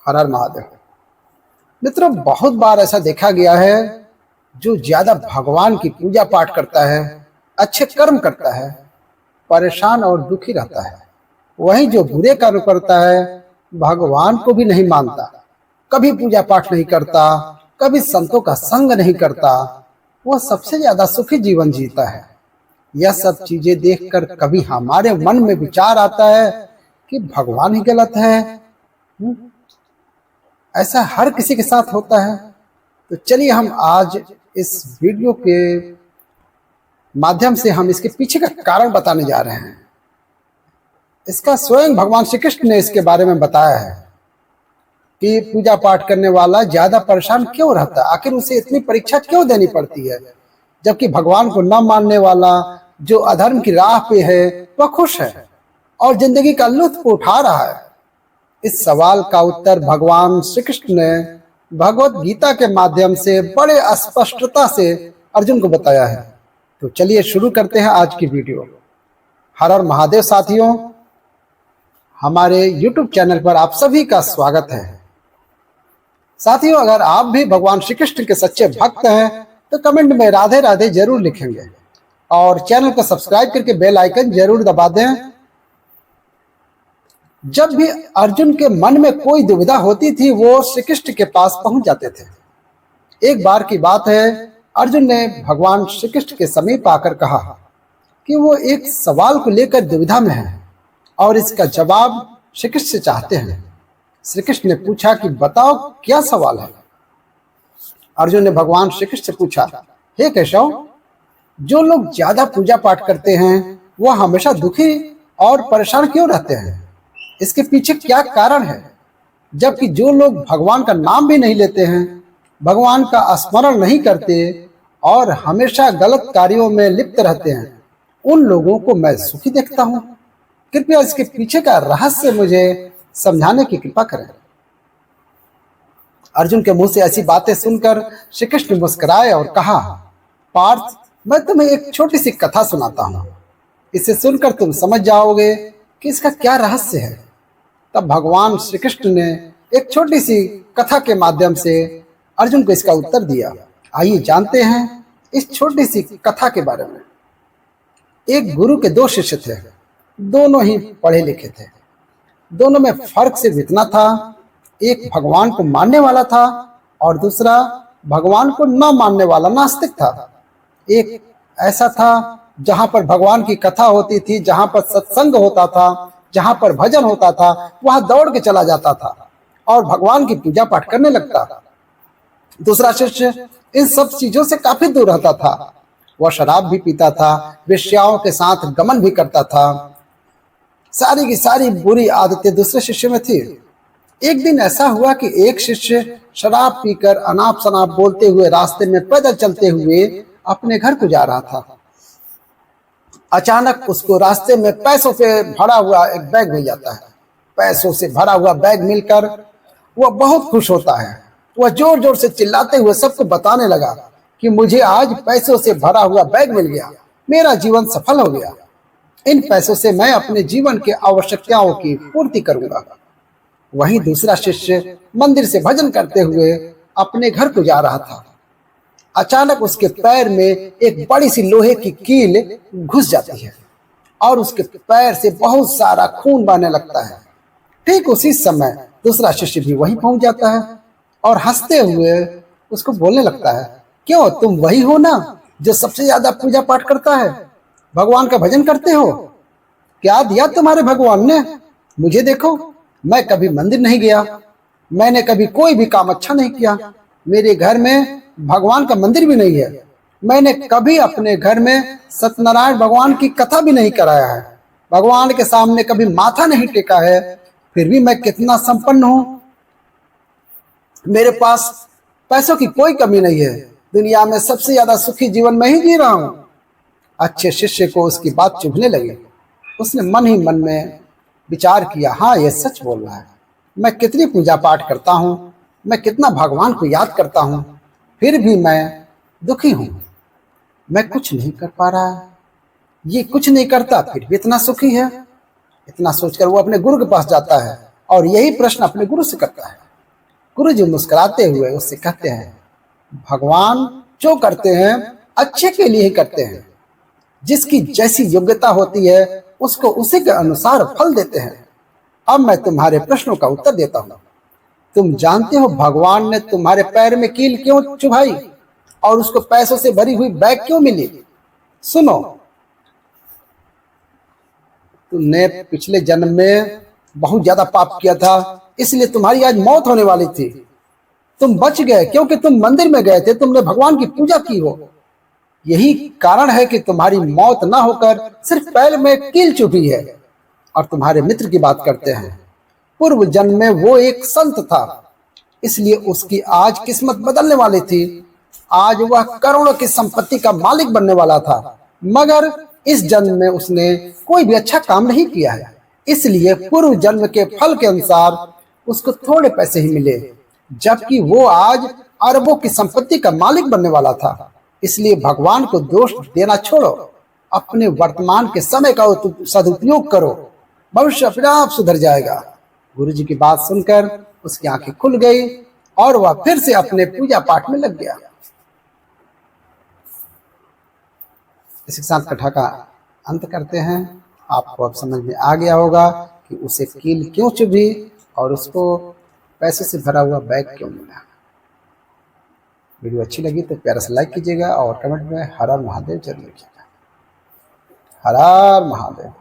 हर हर महादेव। मित्रों, बहुत बार ऐसा देखा गया है, जो ज्यादा भगवान की पूजा पाठ करता है, अच्छे कर्म करता है, परेशान और दुखी रहता है। वहीं जो बुरे कर्म करता है, भगवान को भी नहीं मानता, कभी पूजा पाठ नहीं करता, कभी संतों का संग नहीं करता, वह सबसे ज्यादा सुखी जीवन जीता है। यह सब चीजें देखकर कभी हमारे मन में विचार आता है कि भगवान ही गलत है। ऐसा हर किसी के साथ होता है। तो चलिए हम आज इस वीडियो के माध्यम से हम इसके पीछे का कारण बताने जा रहे हैं। इसका स्वयं भगवान श्री कृष्ण ने इसके बारे में बताया है कि पूजा पाठ करने वाला ज्यादा परेशान क्यों रहता है, आखिर उसे इतनी परीक्षा क्यों देनी पड़ती है, जबकि भगवान को न मानने वाला जो अधर्म की राह पे है वह खुश है और जिंदगी का लुत्फ उठा रहा है। इस सवाल का उत्तर भगवान श्री कृष्ण ने भगवत गीता के माध्यम से बड़े स्पष्टता से अर्जुन को बताया है। तो चलिए शुरू करते हैं आज की वीडियो। हर हर महादेव साथियों, हमारे YouTube चैनल पर आप सभी का स्वागत है। साथियों, अगर आप भी भगवान श्री कृष्ण के सच्चे भक्त हैं तो कमेंट में राधे राधे जरूर लिखेंगे और चैनल को सब्सक्राइब करके बेल आइकन जरूर दबा दें। जब भी अर्जुन के मन में कोई दुविधा होती थी, वो श्री कृष्ण के पास पहुंच जाते थे। एक बार की बात है, अर्जुन ने भगवान श्री कृष्ण के समीप आकर कहा कि वो एक सवाल को लेकर दुविधा में है और इसका जवाब श्री कृष्ण से चाहते हैं। श्री कृष्ण ने पूछा कि बताओ क्या सवाल है। अर्जुन ने भगवान श्री कृष्ण से पूछा, हे केशव, जो लोग ज्यादा पूजा पाठ करते हैं वह हमेशा दुखी और परेशान क्यों रहते हैं? इसके पीछे क्या कारण है? जबकि जो लोग भगवान का नाम भी नहीं लेते हैं, भगवान का स्मरण नहीं करते और हमेशा गलत कार्यों में लिप्त रहते हैं, उन लोगों को मैं सुखी देखता हूँ। कृपया इसके पीछे का रहस्य मुझे समझाने की कृपा करें। अर्जुन के मुंह से ऐसी बातें सुनकर श्री कृष्ण मुस्कुराए और कहा, पार्थ, मैं तुम्हें एक छोटी सी कथा सुनाता हूँ। इसे सुनकर तुम समझ जाओगे कि इसका क्या रहस्य है। तब भगवान श्री कृष्ण ने एक छोटी सी कथा के माध्यम से अर्जुन को इसका उत्तर दिया। आइए जानते हैं इस छोटी सी कथा के बारे में। एक गुरु के दो शिष्य थे, दोनों ही पढ़े लिखे थे। दोनों में फर्क सिर्फ इतना था, एक भगवान को मानने वाला था और दूसरा भगवान को न मानने वाला नास्तिक था। एक ऐसा था जहां पर भगवान की कथा होती थी, जहां पर सत्संग होता था, जहां पर भजन होता था, वहां दौड़ के चला जाता था और भगवान की पूजा पाठ करने लगता था। दूसरा शिष्य इन सब चीजों से काफी दूर रहता था। वह शराब भी पीता था, वेश्याओं के साथ गमन भी करता था। सारी की सारी बुरी आदतें दूसरे शिष्य में थी। एक दिन ऐसा हुआ कि एक शिष्य शराब पीकर अनाप शनाप बोलते हुए रास्ते में पैदल चलते हुए अपने घर को जा रहा था। अचानक उसको रास्ते में पैसों से भरा हुआ एक बैग मिल जाता है। पैसों से भरा हुआ बैग मिलकर वह बहुत खुश होता है। वह जोर जोर से चिल्लाते हुए सबको बताने लगा कि मुझे आज पैसों से भरा हुआ बैग मिल गया, मेरा जीवन सफल हो गया। इन पैसों से मैं अपने जीवन के आवश्यकताओं की पूर्ति करूंगा। वहीं दूसरा शिष्य मंदिर से भजन करते हुए अपने घर को जा रहा था। अचानक उसके पैर में एक बड़ी सी लोहे की कील घुस जाती है और उसके पैर से बहुत सारा खून बहने लगता है। ठीक उसी समय दूसरा शिष्य भी वहीं पहुंच जाता है और हंसते हुए उसको बोलने लगता है, क्यों, तुम वही हो ना जो सबसे ज्यादा पूजा पाठ करता है, भगवान का भजन करते हो? क्या दिया तुम्हारे भगवान ने? मुझे देखो, मैं कभी मंदिर नहीं गया, मैंने कभी कोई भी काम अच्छा नहीं किया, मेरे घर में भगवान का मंदिर भी नहीं है, मैंने कभी अपने घर में सत्यनारायण भगवान की कथा भी नहीं कराया है, भगवान के सामने कभी माथा नहीं टेका है, फिर भी मैं कितना संपन्न हूँ। मेरे पास पैसों की कोई कमी नहीं है, दुनिया में सबसे ज्यादा सुखी जीवन मैं ही जी रहा हूँ। अच्छे शिष्य को उसकी बात चुभने लगी। उसने मन ही मन में विचार किया, हाँ, ये सच बोल रहा है। मैं कितनी पूजा पाठ करता हूँ, मैं कितना भगवान को याद करता हूँ, फिर भी मैं दुखी हूँ। मैं कुछ नहीं कर पा रहा, ये कुछ नहीं करता फिर भी इतना सुखी है। इतना सोचकर वो अपने गुरु के पास जाता है और यही प्रश्न अपने गुरु से करता है। गुरु जी मुस्कुराते हुए उससे कहते हैं, भगवान जो करते हैं अच्छे के लिए ही करते हैं। जिसकी जैसी योग्यता होती है उसको उसी के अनुसार फल देते हैं। अब मैं तुम्हारे प्रश्नों का उत्तर देता हूँ। तुम जानते हो भगवान ने तुम्हारे पैर में कील क्यों चुभाई और उसको पैसों से भरी हुई बैग क्यों मिली? सुनो, तुमने पिछले जन्म में बहुत ज्यादा पाप किया था, इसलिए तुम्हारी आज मौत होने वाली थी। तुम बच गए क्योंकि तुम मंदिर में गए थे, तुमने भगवान की पूजा की हो। यही कारण है कि तुम्हारी मौत ना होकर सिर्फ पैर में कील चुभी है। और तुम्हारे मित्र की बात करते हैं, पूर्व जन्म में वो एक संत था, इसलिए उसकी आज किस्मत बदलने वाली थी। आज वह करोड़ों की संपत्ति का मालिक बनने वाला था, मगर इस जन्म में उसने कोई भी अच्छा काम नहीं किया है, इसलिए पूर्व जन्म के फल के अनुसार उसको थोड़े पैसे ही मिले, जबकि वो आज अरबों की संपत्ति का मालिक बनने वाला था। इसलिए भगवान को दोष देना छोड़ो, अपने वर्तमान के समय का सदुपयोग करो, भविष्य अपने आप सुधर जाएगा। गुरु जी की बात सुनकर उसकी आंखें खुल गई और वह फिर से अपने पूजा पाठ में लग गया। इसके साथ कथा का अंत करते हैं। आपको अब समझ में आ गया होगा कि उसे कील क्यों चुभी और उसको पैसे से भरा हुआ बैग क्यों मिला। वीडियो अच्छी लगी तो प्यारा सा लाइक कीजिएगा और कमेंट में हर हर महादेव जरूर लिखिएगा। हर हर महादेव।